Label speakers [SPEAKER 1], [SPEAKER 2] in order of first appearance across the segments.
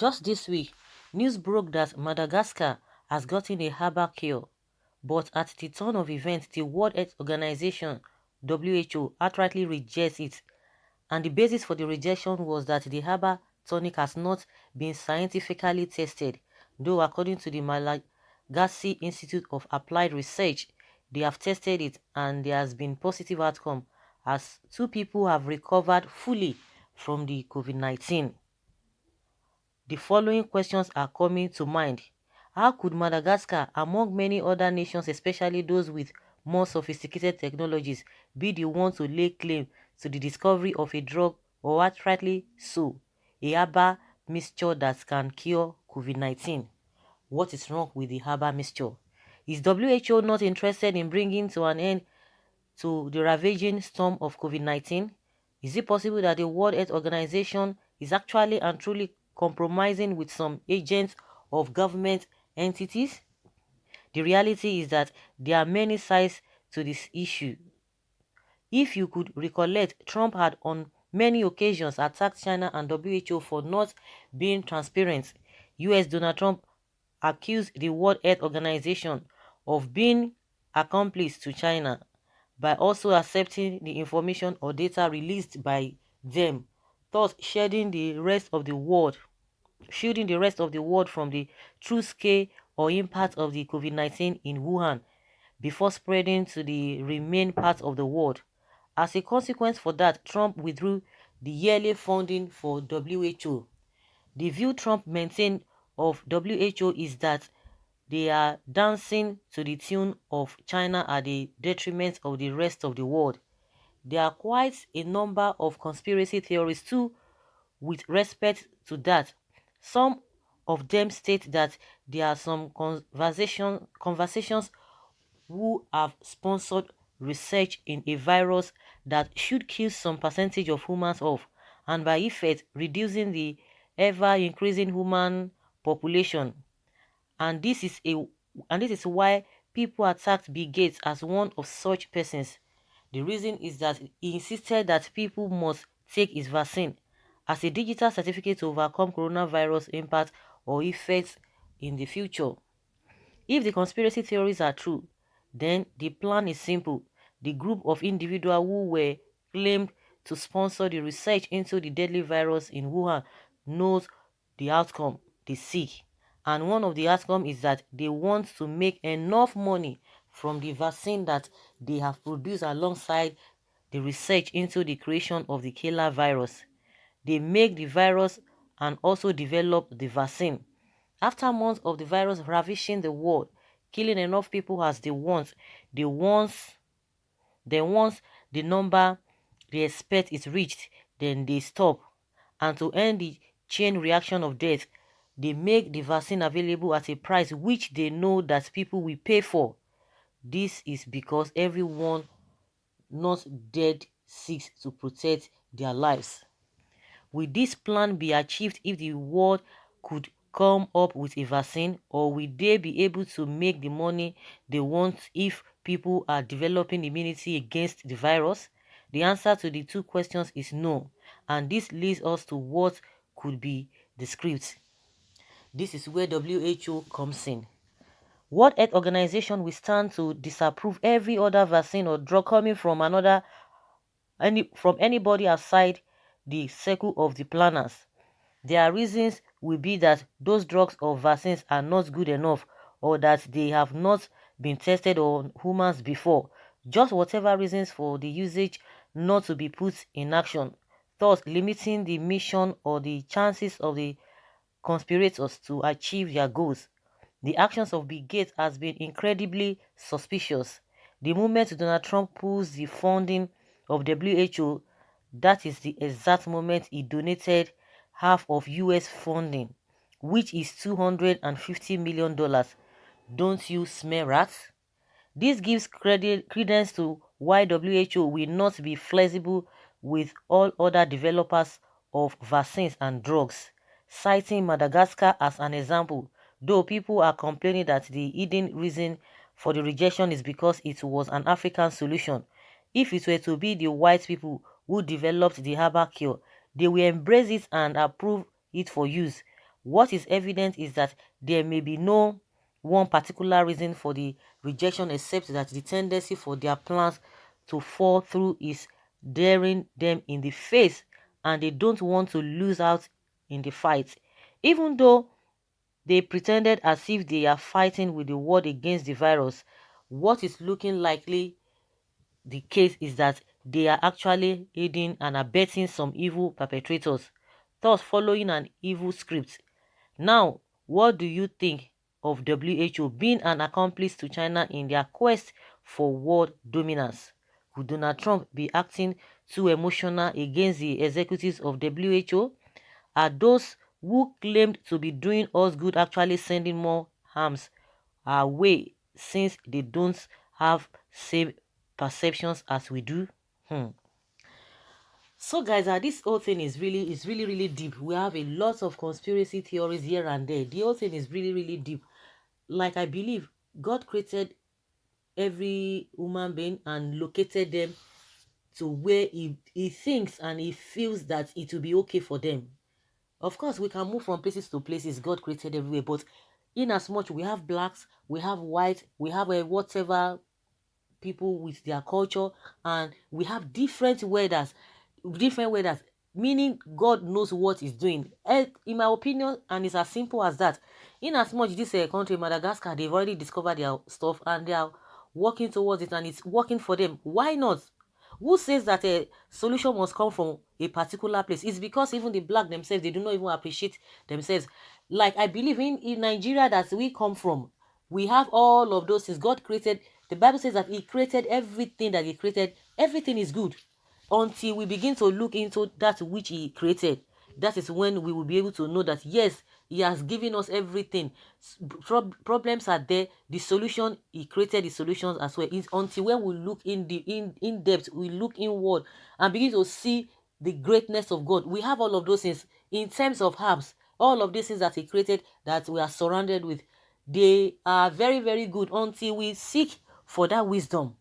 [SPEAKER 1] Just this week, news broke that Madagascar has gotten a herbal cure, but at the turn of events, the World Health Organization (WHO) outrightly rejects it, and the basis for the rejection was that the herbal tonic has not been scientifically tested, though according to the Malagasy Institute of Applied Research, they have tested it and there has been positive outcome as 2 people have recovered fully from the COVID-19. The following questions are coming to mind. How could Madagascar, among many other nations, especially those with more sophisticated technologies, be the one to lay claim to the discovery of a drug, or outrightly so, a herbal mixture that can cure COVID-19? What is wrong with the herbal mixture? Is WHO not interested in bringing to an end to the ravaging storm of COVID-19? Is it possible that the World Health Organization is actually and truly compromising with some agents of government entities? The reality is that there are many sides to this issue. If you could recollect, Trump had on many occasions attacked China and WHO for not being transparent. US Donald Trump accused the World Health Organization of being accomplice to China by also accepting the information or data released by them, thus shielding the rest of the world from the true scale or impact of the COVID-19 in Wuhan before spreading to the remaining parts of the world. As a consequence for that, Trump withdrew the yearly funding for WHO. The view Trump maintained of WHO is that they are dancing to the tune of China at the detriment of the rest of the world. There are quite a number of conspiracy theories too with respect to that. Some of them state that there are some conversations who have sponsored research in a virus that should kill some percentage of humans off, and by effect reducing the ever-increasing human population. And this is why people attacked Bill Gates as one of such persons. The reason is that he insisted that people must take his vaccine as a digital certificate to overcome coronavirus impact or effects in the future. If the conspiracy theories are true, then the plan is simple. The group of individuals who were claimed to sponsor the research into the deadly virus in Wuhan knows the outcome they seek. And one of the outcomes is that they want to make enough money from the vaccine that they have produced alongside the research into the creation of the killer virus. They make the virus and also develop the vaccine. After months of the virus ravaging the world, killing enough people as they once then once the number they expect is reached, then they stop. And to end the chain reaction of death, they make the vaccine available at a price which they know that people will pay for. This is because everyone not dead seeks to protect their lives. Will this plan be achieved if the world could come up with a vaccine, or will they be able to make the money they want if people are developing immunity against the virus? The answer to the two questions is no, and this leads us to what could be the script. This is where WHO comes in. World Health Organization will stand to disapprove every other vaccine or drug coming from anybody outside the circle of the planners. Their reasons will be that those drugs or vaccines are not good enough, or that they have not been tested on humans before. Just whatever reasons for the usage not to be put in action, thus limiting the mission or the chances of the conspirators to achieve their goals. The actions of Bill Gates has been incredibly suspicious. The moment Donald Trump pulls the funding of WHO, that is the exact moment he donated half of US funding, which is $250 million. Don't you smell rats? This gives credence to why WHO will not be flexible with all other developers of vaccines and drugs, citing Madagascar as an example, though people are complaining that the hidden reason for the rejection is because it was an African solution. If it were to be the white people who developed the herbal cure, they will embrace it and approve it for use. What is evident is that there may be no one particular reason for the rejection, except that the tendency for their plans to fall through is daring them in the face, and they don't want to lose out in the fight. Even though they pretended as if they are fighting with the world against the virus, what is looking likely the case is that they are actually aiding and abetting some evil perpetrators, thus following an evil script. Now, what do you think of WHO being an accomplice to China in their quest for world dominance? Could Donald Trump be acting too emotional against the executives of WHO? Are those who claimed to be doing us good actually sending more harms our way, since they don't have same perceptions as we do? Hmm. So guys, this whole thing is really deep. We have a lot of conspiracy theories here and there. The whole thing is really deep. Like, I believe God created every human being and located them to where he thinks and he feels that it will be okay for them. Of course, we can move from places to places. God created everywhere, but in as much we have blacks, we have white, we have whatever people with their culture, and we have different weathers, meaning God knows what he's doing. In my opinion, and it's as simple as that. In as much this country, Madagascar, they've already discovered their stuff and they are working towards it, and it's working for them. Why not? Who says that a solution must come from a particular place? It's because even the black themselves, they do not even appreciate themselves. Like, I believe in Nigeria that we come from, we have all of those things. God created, the Bible says that he created everything that he created. Everything is good until we begin to look into that which he created. That is when we will be able to know that yes, he has given us everything. Problems are there, the solution, he created the solutions as well. It's until when we look in depth, we look inward and begin to see the greatness of God. We have all of those things in terms of herbs, all of these things that he created that we are surrounded with. They are very good until we seek for that wisdom.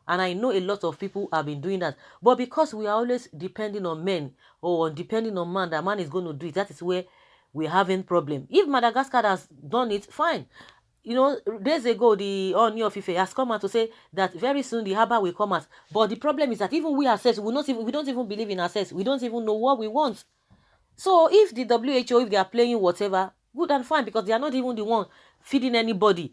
[SPEAKER 1] And I know a lot of people have been doing that. But because we are always depending on men or depending on man, that man is going to do it, that is where we're having problem. If Madagascar has done it, fine. You know, days ago, the Oni of Ife has come out to say that very soon the harbor will come out. But the problem is that even we ourselves, we don't even believe in ourselves. We don't even know what we want. So if the WHO, if they are playing whatever, good and fine, because they are not even the one feeding anybody.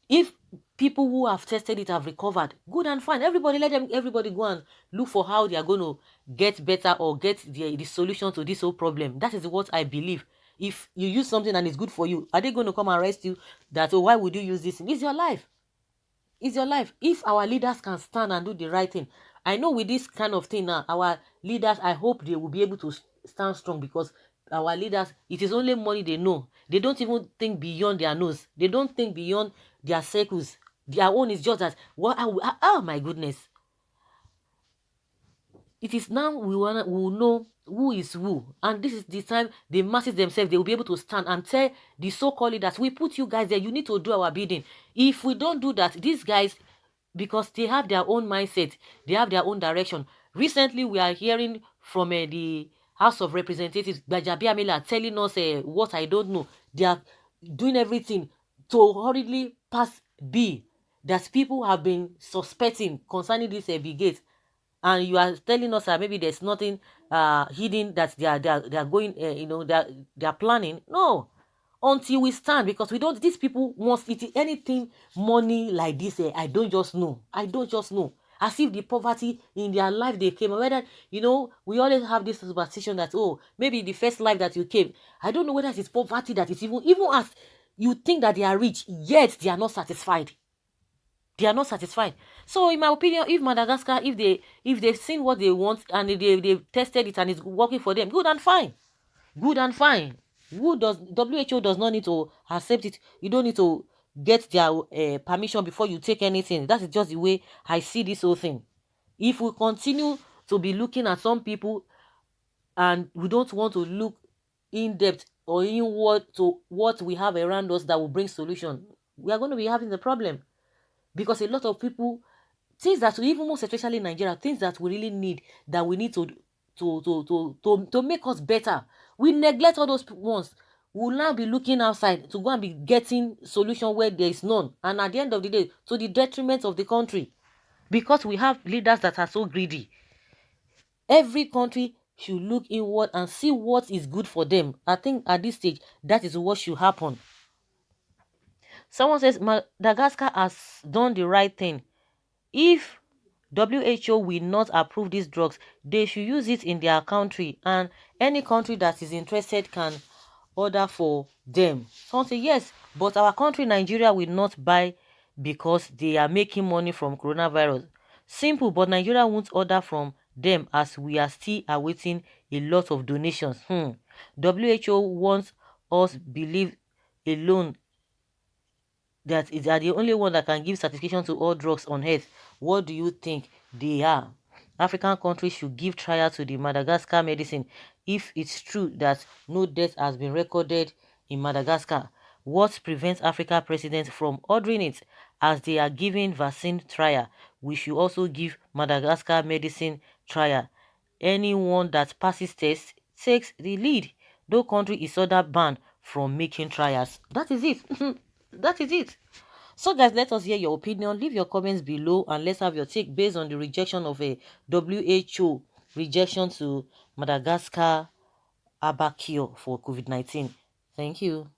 [SPEAKER 1] If people who have tested it have recovered, good and fine. Everybody go and look for how they are going to get better or get the solution to this whole problem. That is what I believe. If you use something and it's good for you, are they going to come and arrest you that, oh, why would you use this? It's your life. It's your life. If our leaders can stand and do the right thing, I know with this kind of thing now, our leaders, I hope they will be able to stand strong, because our leaders, it is only money they know. They don't even think beyond their nose. They don't think beyond their circles. Their own is just that, oh my goodness. It is now we will know who is who, and this is the time the masses themselves, they will be able to stand and tell the so-called leaders, we put you guys there, you need to do our bidding. If we don't do that, these guys, because they have their own mindset, they have their own direction. Recently we are hearing from the House of Representatives, Gbajabi Amila, telling us what I don't know. They are doing everything to hurriedly pass bill that people have been suspecting concerning this brigade, and you are telling us that maybe there's nothing hidden that they are going, they are planning. No, until we stand, because we don't, these people want it, anything money like this. I don't just know. As if the poverty in their life they came, whether, we always have this superstition that, oh, maybe the first life that you came, I don't know whether it's poverty that is even as you think that they are rich, yet they are not satisfied. They are not satisfied. So in my opinion, if Madagascar, if they've seen what they want and they've tested it and it's working for them, good and fine. WHO does not need to accept it. You don't need to get their permission before you take anything. That is just the way I see this whole thing. If we continue to be looking at some people and we don't want to look in depth or inward to what we have around us that will bring solution, we are going to be having the problem. Because a lot of things that we, even most especially in Nigeria, things that we really need, that we need to make us better, we neglect all those ones. We will now be looking outside to go and be getting solution where there is none, and at the end of the day, to the detriment of the country, because we have leaders that are so greedy. Every country should look inward and see what is good for them. I think at this stage, that is what should happen. Someone says Madagascar has done the right thing. If WHO will not approve these drugs, they should use it in their country, and any country that is interested can order for them. Someone say yes, but our country Nigeria will not buy because they are making money from coronavirus. Simple, but Nigeria won't order from them as we are still awaiting a lot of donations. WHO wants us believe alone that they are the only one that can give certification to all drugs on earth. What do you think they are? African countries should give trial to the Madagascar medicine if it's true that no death has been recorded in Madagascar. What prevents Africa presidents from ordering it as they are giving vaccine trial? We should also give Madagascar medicine trial. Anyone that passes tests takes the lead. No country is order banned from making trials. That is it. That is it. So guys, let us hear your opinion. Leave your comments below and let's have your take based on the rejection of a WHO rejection to Madagascar herbal cure for COVID-19. Thank you.